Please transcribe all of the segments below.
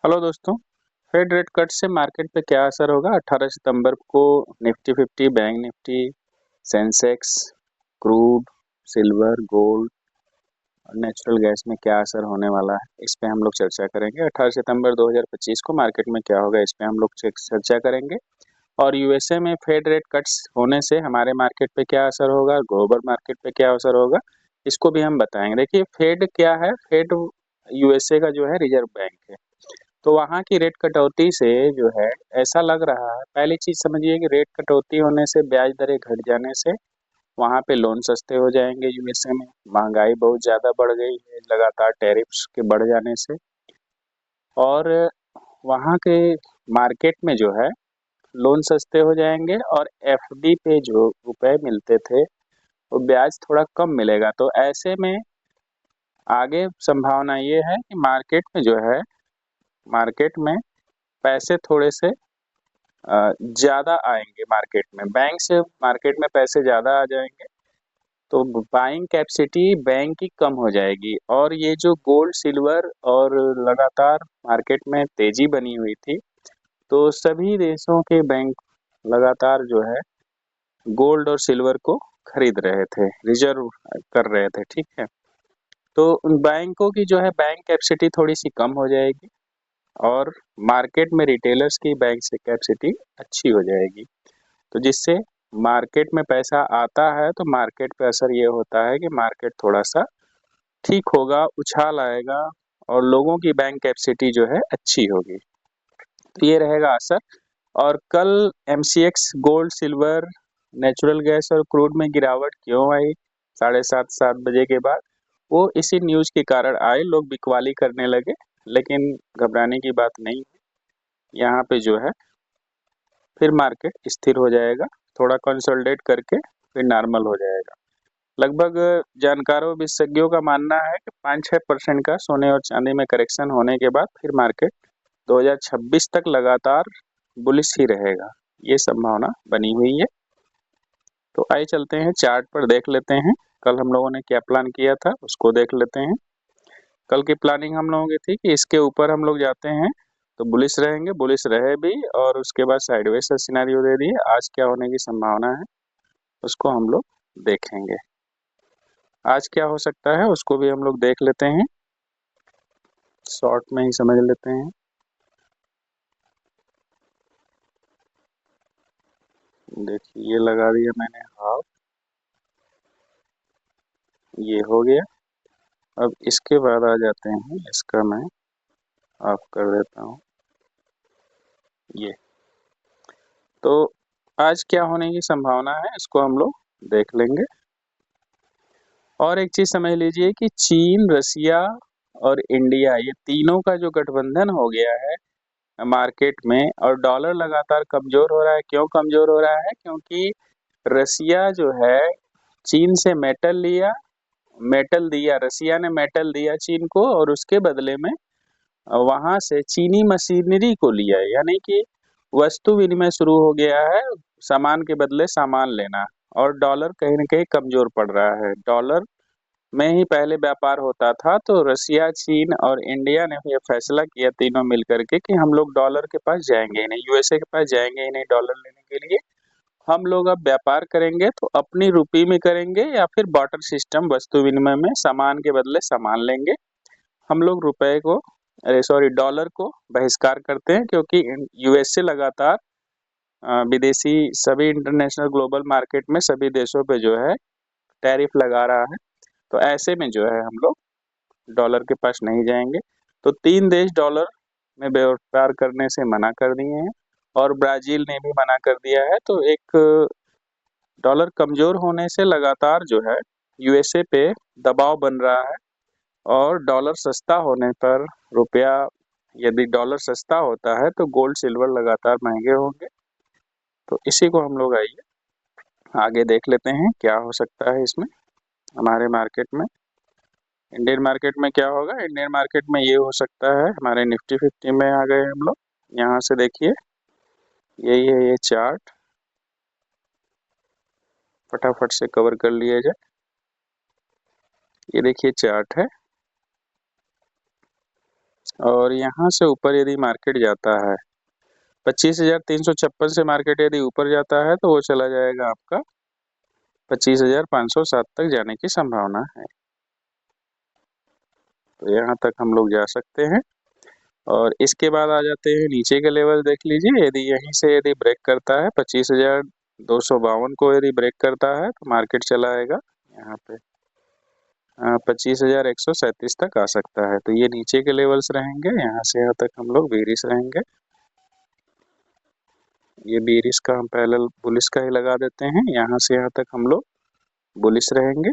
Hello दोस्तों। Fed rate cut से market पे क्या असर होगा? 18 सितंबर को Nifty 50, bank Nifty, Sensex, crude, silver, gold और नेचुरल गैस में क्या असर होने वाला है, इस पे हम लोग चर्चा करेंगे। 18 सितंबर 2025 को मार्केट में क्या होगा, इस पे हम लोग चर्चा करेंगे। और यूएसए में फेड रेट कट्स होने से हमारे मार्केट पे क्या असर होगा, ग्लोबल मार्केट पे क्या असर होगा, इसको भी हम बताएंगे। देखिए, फेड क्या है? फेड यूएसए का जो है रिजर्व बैंक है। तो वहाँ की रेट कटौती से जो है ऐसा लग रहा है, पहली चीज समझिए कि रेट कटौती होने से, ब्याज दरें घट जाने से वहाँ पे लोन सस्ते हो जाएंगे। यूएसए में महंगाई बहुत ज़्यादा बढ़ गई है लगातार टैरिफ्स के बढ़ जाने से। और वहाँ के मार्केट में जो है लोन सस्ते हो जाएंगे और एफडी पे जो रुपए मिलते थे वो ब्याज थोड़ा कम मिलेगा। तो ऐसे में आगे संभावना ये है कि मार्केट में जो है, मार्केट में पैसे थोड़े से ज़्यादा आएंगे मार्केट में, बैंक से मार्केट में पैसे ज़्यादा आ जाएंगे। तो बाइंग कैपेसिटी बैंक की कम हो जाएगी। और ये जो गोल्ड सिल्वर और लगातार मार्केट में तेजी बनी हुई थी, तो सभी देशों के बैंक लगातार जो है गोल्ड और सिल्वर को खरीद रहे थे, रिजर्व कर रहे थे। ठीक है, तो उन बैंकों की जो है बैंक कैपेसिटी थोड़ी सी कम हो जाएगी और मार्केट में रिटेलर्स की बैंक से कैपेसिटी अच्छी हो जाएगी। तो जिससे मार्केट में पैसा आता है तो मार्केट पे असर ये होता है कि मार्केट थोड़ा सा ठीक होगा, उछाल आएगा और लोगों की बैंक कैपेसिटी जो है अच्छी होगी। तो ये रहेगा असर। और कल MCX gold silver natural gas और क्रूड में गिरावट क्यों आई 7:30 बजे के बाद? वो इसी न्यूज के कारण आए, लोग बिकवाली करने लगे। लेकिन घबराने की बात नहीं है, यहाँ पे जो है फिर मार्केट स्थिर हो जाएगा, थोड़ा कंसोलिडेट करके फिर नॉर्मल हो जाएगा। लगभग जानकारों विशेषज्ञों का मानना है कि 5-6% का सोने और चांदी में करेक्शन होने के बाद फिर मार्केट 2026 तक लगातार बुलिश ही रहेगा, ये संभावना बनी हुई है। तो आइए चलते हैं चार्ट पर देख लेते हैं कल हम लोगों ने क्या प्लान किया था, उसको देख लेते हैं। कल की प्लानिंग हम लोगों की थी कि इसके ऊपर हम लोग जाते हैं तो बुलिश रहेंगे, बुलिश रहे भी और उसके बाद साइडवेज का सिनेरियो दे दिए। आज क्या होने की संभावना है उसको हम लोग देखेंगे। आज क्या हो सकता है उसको भी हम लोग देख लेते हैं, शॉर्ट में ही समझ लेते हैं। देखिए, ये लगा दिया मैंने हाफ, ये हो गया। अब इसके बाद आ जाते हैं, इसका मैं ऑफ कर देता हूँ ये। तो आज क्या होने की संभावना है इसको हम लोग देख लेंगे। और एक चीज समझ लीजिए कि चीन, रसिया और इंडिया, ये तीनों का जो गठबंधन हो गया है मार्केट में, और डॉलर लगातार कमजोर हो रहा है। क्यों कमजोर हो रहा है? क्योंकि रसिया जो है चीन से मेटल दिया, रसिया ने मेटल दिया चीन को और उसके बदले में वहां से चीनी मशीनरी को लिया है। यानी कि वस्तु विनिमय शुरू हो गया है, सामान के बदले सामान लेना। और डॉलर कहीं ना कहीं कमजोर पड़ रहा है। डॉलर में ही पहले व्यापार होता था, तो रसिया, चीन और इंडिया ने ये फैसला किया तीनों मिलकर के कि हम लोग डॉलर के पास जाएंगे ही नहीं, यूएसए के पास जाएंगे ही नहीं डॉलर लेने के लिए। हम लोग अब व्यापार करेंगे तो अपनी रुपये में करेंगे या फिर बार्टर सिस्टम, वस्तु विनिमय में सामान के बदले सामान लेंगे। हम लोग रुपए को, अरे सॉरी, डॉलर को बहिष्कार करते हैं क्योंकि यूएसए लगातार विदेशी सभी इंटरनेशनल ग्लोबल मार्केट में सभी देशों पे जो है टैरिफ लगा रहा है। तो ऐसे में जो है हम लोग डॉलर के पास नहीं जाएंगे। तो तीन देश डॉलर में व्यापार करने से मना कर दिए हैं और ब्राजील ने भी मना कर दिया है। तो एक डॉलर कमजोर होने से लगातार जो है यूएसए पे दबाव बन रहा है। और डॉलर सस्ता होने पर रुपया, यदि डॉलर सस्ता होता है तो गोल्ड सिल्वर लगातार महंगे होंगे। तो इसी को हम लोग आइए आगे देख लेते हैं क्या हो सकता है इसमें हमारे मार्केट में। इंडियन मार्केट में क्या होगा? इंडियन मार्केट में ये हो सकता है, हमारे निफ्टी 50 में आ गए हम लोग। यहाँ से देखिए, यही है ये चार्ट, फटाफट से कवर कर लिया जाए। ये देखिए चार्ट है, और यहाँ से ऊपर यदि मार्केट जाता है 25,356 से मार्केट यदि ऊपर जाता है तो वो चला जाएगा आपका 25,507 तक जाने की संभावना है। तो यहाँ तक हम लोग जा सकते हैं। और इसके बाद आ जाते हैं नीचे के लेवल देख लीजिए, यदि यहीं से यदि ब्रेक करता है 25,252 को यदि ब्रेक करता है तो मार्केट चला आएगा यहाँ पे 25,137 तक आ सकता है। तो ये नीचे के लेवल्स रहेंगे, यहाँ से यहाँ तक हम लोग बेरिश रहेंगे। ये बेरिश का हम पैरेलल बुलिश का ही लगा देते हैं, यहाँ से यहाँ तक हम लोग बुलिश रहेंगे।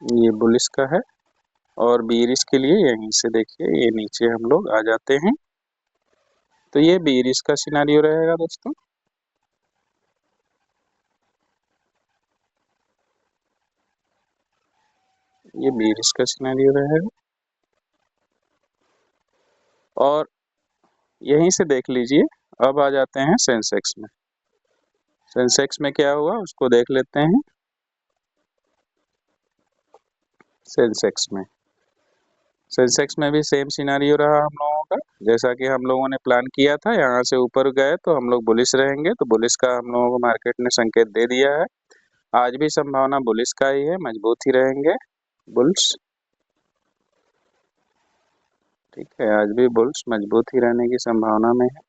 ये बुलिश का है और बेरिश के लिए यहीं से देखिए ये नीचे हम लोग आ जाते हैं। तो ये बेरिश का सिनेरियो रहेगा दोस्तों। ये बेरिश का सिनेरियो रहेगा और यहीं से देख लीजिए अब आ जाते हैं सेंसेक्स में। सेंसेक्स में क्या हुआ उसको देख लेते हैं। सेंसेक्स में भी सेम सिनेरियो रहा हम लोगों का, जैसा कि हम लोगों ने प्लान किया था। यहाँ से ऊपर गए तो हम लोग बुलिश रहेंगे, तो बुलिश का हम लोगों को मार्केट ने संकेत दे दिया है। आज भी संभावना बुलिश का ही है, मजबूत ही रहेंगे बुल्स। ठीक है, आज भी बुल्स मजबूत ही रहने की संभावना में है।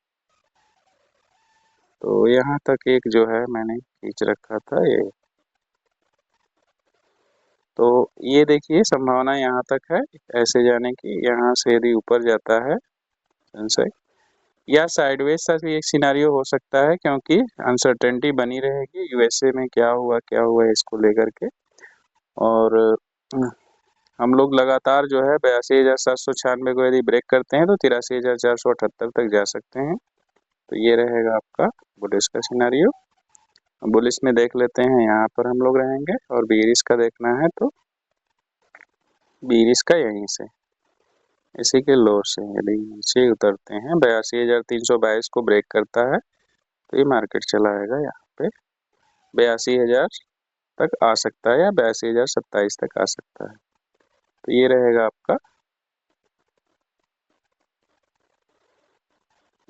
तो यहाँ तक एक जो है मैंने खींच रखा था ये। तो ये देखिए संभावना यहाँ तक है ऐसे जाने की, यहाँ से यदि ऊपर जाता है सेंसेक्स या साइडवेज सा भी एक सिनेरियो हो सकता है, क्योंकि अनसर्टेनिटी बनी रहेगी यूएसए में क्या हुआ इसको लेकर के। और हम लोग लगातार जो है 82,796 को यदि ब्रेक करते हैं तो 83,478 तक जा सकते हैं। तो ये रहेगा आपका बुलिश का सिनेरियो। बुलिश में देख लेते हैं, यहाँ पर हम लोग रहेंगे। और बेरिश का देखना है तो बेरिश का यहीं से इसी के लो से यदि नीचे उतरते हैं 82,322 को ब्रेक करता है तो ये मार्केट चला आएगा यहाँ पे 82,000 तक आ सकता है या 82,027 तक आ सकता है। तो ये रहेगा आपका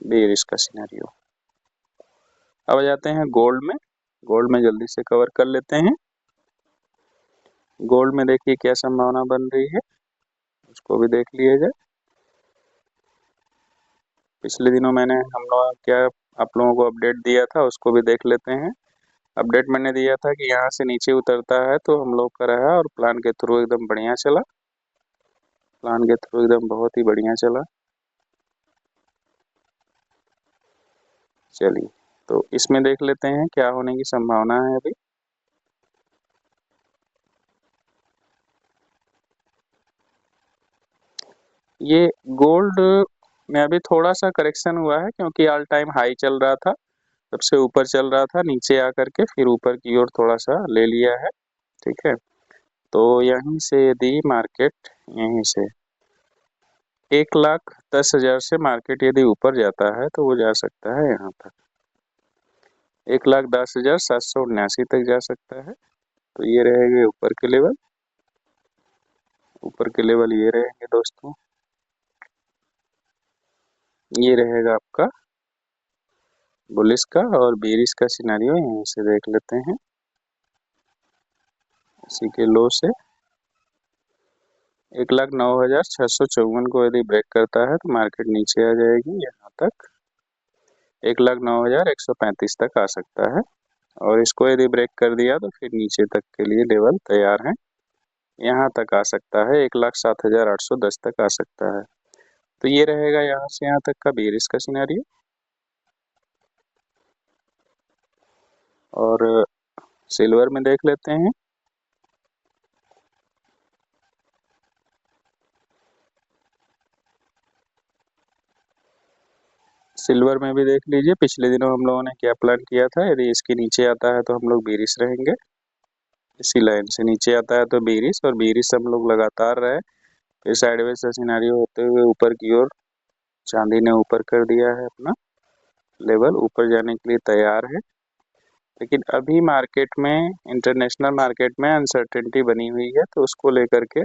बेरिश का सिनेरियो। अब आ जाते हैं गोल्ड में। गोल्ड में जल्दी से कवर कर लेते हैं। गोल्ड में देखिए क्या संभावना बन रही है, उसको भी देख लिया जाए। पिछले दिनों मैंने हम लोग क्या आप लोगों को अपडेट दिया था उसको भी देख लेते हैं। अपडेट मैंने दिया था कि यहाँ से नीचे उतरता है तो हम लोग का रहा और प्लान के थ्रू एकदम बढ़िया चला। प्लान के थ्रू एकदम बहुत ही बढ़िया चला। चलिए तो इसमें देख लेते हैं क्या होने की संभावना है अभी। ये गोल्ड में अभी थोड़ा सा करेक्शन हुआ है, क्योंकि ऑल टाइम हाई चल रहा था, सबसे ऊपर चल रहा था, नीचे आकर के फिर ऊपर की ओर थोड़ा सा ले लिया है। ठीक है, तो यहीं से यदि मार्केट यहीं से 1,10,000 से मार्केट यदि ऊपर जाता है तो वो जा सकता है यहाँ तक 1,10,779 तक जा सकता है। तो ये रहेंगे ऊपर के लेवल। ऊपर के लेवल ये रहेंगे दोस्तों। ये रहेगा आपका बुलिश का और बेरिश का सिनेरियो, यहीं से देख लेते हैं। इसी के लो से 1,09,654 को यदि ब्रेक करता है तो मार्केट नीचे आ जाएगी यहाँ तक 1,09,135 तक आ सकता है। और इसको यदि ब्रेक कर दिया तो फिर नीचे तक के लिए लेवल तैयार है, यहाँ तक आ सकता है 1,07,810 तक आ सकता है। तो ये रहेगा यहाँ से यहाँ तक का बेरिश का सिनेरियो। और सिल्वर में देख लेते हैं। सिल्वर में भी देख लीजिए पिछले दिनों हम लोगों ने क्या प्लान किया था। यदि इसके नीचे आता है तो हम लोग बेरिश रहेंगे, इसी लाइन से नीचे आता है तो बेरिश, और बेरिश हम लोग लगातार रहे। फिर साइडवेज से सिनेरियो होते हुए ऊपर की ओर चांदी ने ऊपर कर दिया है अपना लेवल, ऊपर जाने के लिए तैयार है। लेकिन अभी मार्केट में इंटरनेशनल मार्केट में अनसर्टेनिटी बनी हुई है, तो उसको लेकर के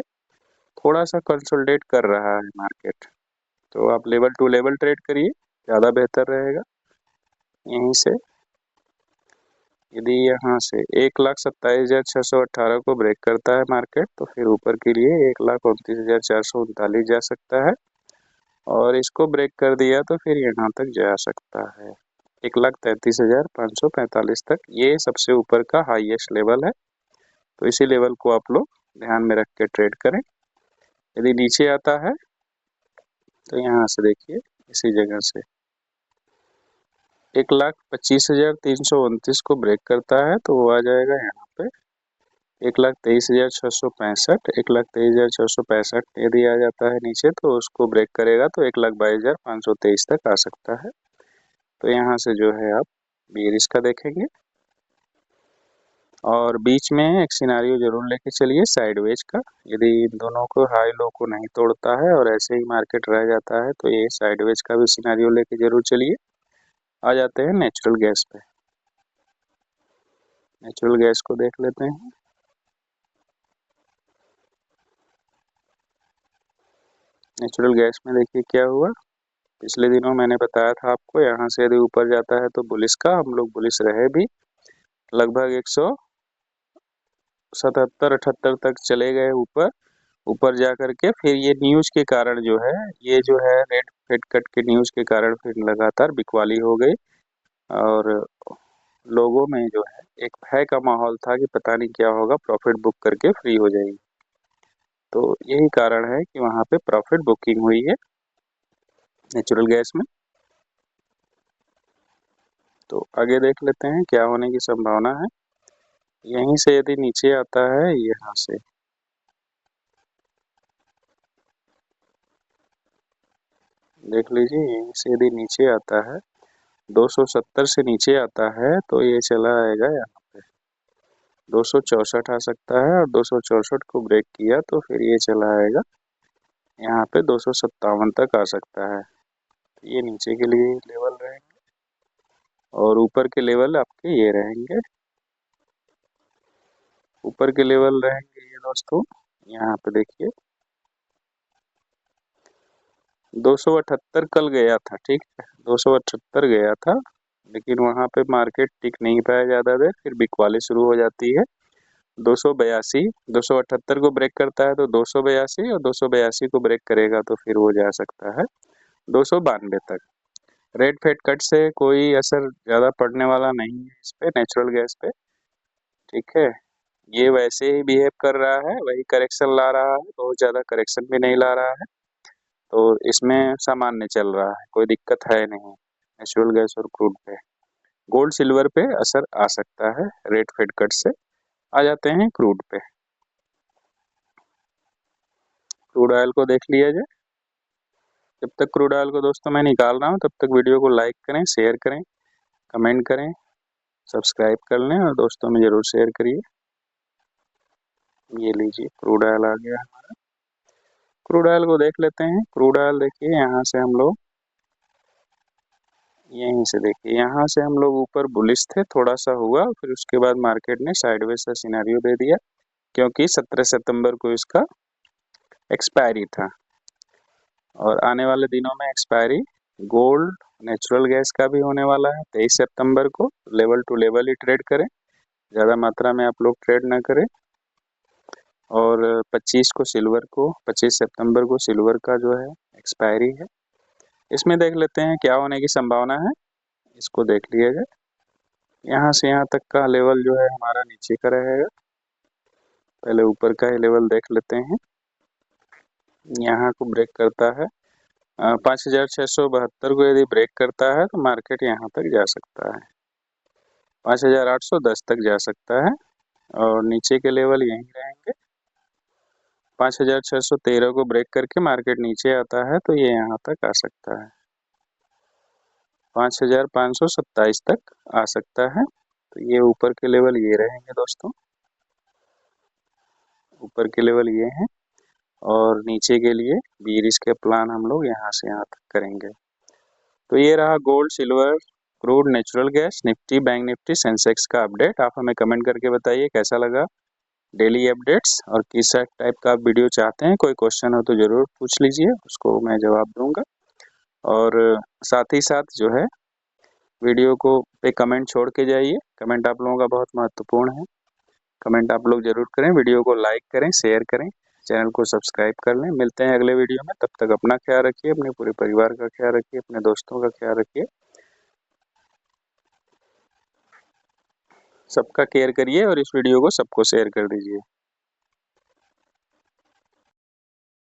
थोड़ा सा कंसोलिडेट कर रहा है मार्केट, तो आप लेवल टू लेवल ट्रेड करिए, ज़्यादा बेहतर रहेगा। यहीं से यदि यहाँ से 1,27,618 को ब्रेक करता है मार्केट, तो फिर ऊपर के लिए 1,29,439 जा सकता है, और इसको ब्रेक कर दिया तो फिर यहाँ तक जा सकता है 1,33,545 तक। ये सबसे ऊपर का हाईएस्ट लेवल है, तो इसी लेवल को आप लोग ध्यान में रख के ट्रेड करें। यदि नीचे आता है तो यहाँ से देखिए इसी जगह से 1,25,329 को ब्रेक करता है तो वो आ जाएगा यहाँ पे 1,23,665। 1,23,665 यदि आ जाता है नीचे तो उसको ब्रेक करेगा तो 1,22,523 तक आ सकता है। तो यहाँ से जो है आप बीयरिश का देखेंगे, और बीच में एक सिनारियो जरूर लेके चलिए साइडवेज का। यदि इन दोनों को हाई लो को नहीं तोड़ता है और ऐसे ही मार्केट रह जाता है तो ये साइडवेज का भी सिनारियो लेके जरूर चलिए। आ जाते हैं नेचुरल गैस पे। नेचुरल गैस को देख लेते हैं। नेचुरल गैस में देखिए क्या हुआ। पिछले दिनों मैंने बताया था आपको, यहाँ से यदि ऊपर जाता है तो बुलिस का, हम लोग बुलिस रहे भी, लगभग 177-78 तक चले गए ऊपर। ऊपर जा करके फिर ये न्यूज के कारण जो है, ये जो है रेट फेड कट के न्यूज के कारण फिर लगातार बिकवाली हो गई, और लोगों में जो है एक भय का माहौल था कि पता नहीं क्या होगा, प्रॉफिट बुक करके फ्री हो जाएगी। तो यही कारण है कि वहाँ पे प्रॉफिट बुकिंग हुई है नेचुरल गैस में। तो आगे देख लेते हैं क्या होने की संभावना है। यहीं से यदि नीचे आता है, यहाँ से देख लीजिए, यहीं से यदि नीचे आता है 270 से नीचे आता है तो ये चला आएगा यहाँ पे 264 आ सकता है, और 264 को ब्रेक किया तो फिर ये चला आएगा यहाँ पे 257 तक आ सकता है। तो ये नीचे के लिए लेवल रहेंगे, और ऊपर के लेवल आपके ये रहेंगे। ऊपर के लेवल रहेंगे ये दोस्तों, यहाँ पे देखिए 278 कल गया था, ठीक है, 278 गया था, लेकिन वहाँ पे मार्केट टिक नहीं पाया ज़्यादा देर, फिर बिकवाली शुरू हो जाती है। 282, 278 को ब्रेक करता है तो 282, और 282 को ब्रेक करेगा तो फिर वो जा सकता है 292 तक। रेट फेड कट से कोई असर ज़्यादा पड़ने वाला नहीं है इस पे, नेचुरल गैस पे, ठीक है। ये वैसे ही बिहेव कर रहा है, वही करेक्शन ला रहा है, बहुत ज़्यादा करेक्शन भी नहीं ला रहा है, तो इसमें सामान्य चल रहा है, कोई दिक्कत है नहीं नेचुरल गैस और क्रूड पे। गोल्ड सिल्वर पे असर आ सकता है रेट फेड कट से। आ जाते हैं क्रूड पे। क्रूड ऑयल को देख लिया जाए। जब तक क्रूड ऑयल को दोस्तों मैं निकाल रहा हूँ, तब तक वीडियो को लाइक करें, शेयर करें, कमेंट करें, सब्सक्राइब कर लें, और दोस्तों में ज़रूर शेयर करिए। ये लीजिए क्रूड ऑयल आ गया हमारा। क्रूड ऑयल को देख लेते हैं। क्रूड ऑयल देखिए, यहाँ से हम लोग, यहीं से देखिए, यहाँ से हम लोग ऊपर बुलिश थे, थोड़ा सा हुआ, फिर उसके बाद मार्केट ने साइडवेज का सिनेरियो दे दिया, क्योंकि 17 सितंबर को इसका एक्सपायरी था, और आने वाले दिनों में एक्सपायरी गोल्ड, नेचुरल गैस का भी होने वाला है 23 सितंबर को। लेवल टू लेवल ही ट्रेड करें, ज़्यादा मात्रा में आप लोग ट्रेड ना करें। और 25 सितंबर को सिल्वर का जो है एक्सपायरी है। इसमें देख लेते हैं क्या होने की संभावना है, इसको देख लिया जाए। यहाँ से यहाँ तक का लेवल जो है हमारा नीचे का रहेगा, पहले ऊपर का ही लेवल देख लेते हैं। यहाँ को ब्रेक करता है 5,672 को यदि ब्रेक करता है तो मार्केट यहाँ तक जा सकता है, 5,810 तक जा सकता है, और नीचे के लेवल यहीं रहेंगे। 5,613 को ब्रेक करके मार्केट नीचे आता है तो ये यहाँ तक आ सकता है, 5,527 तक आ सकता है। तो ये ऊपर के लेवल ये रहेंगे दोस्तों, ऊपर के लेवल ये हैं, और नीचे के लिए बीरिश के प्लान हम लोग यहाँ से यहाँ तक करेंगे। तो ये रहा gold, silver, crude, natural gas, Nifty, bank Nifty, Sensex का अपडेट। आप हमें कमेंट करके बताइए कैसा लगा। डेली अपडेट्स और किस टाइप का आप वीडियो चाहते हैं, कोई क्वेश्चन हो तो ज़रूर पूछ लीजिए, उसको मैं जवाब दूंगा। और साथ ही साथ जो है वीडियो को पे कमेंट छोड़ के जाइए, कमेंट आप लोगों का बहुत महत्वपूर्ण है। कमेंट आप लोग ज़रूर करें, वीडियो को लाइक करें, शेयर करें, चैनल को सब्सक्राइब कर लें। मिलते हैं अगले वीडियो में, तब तक अपना ख्याल रखिए, अपने पूरे परिवार का ख्याल रखिए, अपने दोस्तों का ख्याल रखिए, सबका केयर करिए और इस वीडियो को सबको शेयर कर दीजिए।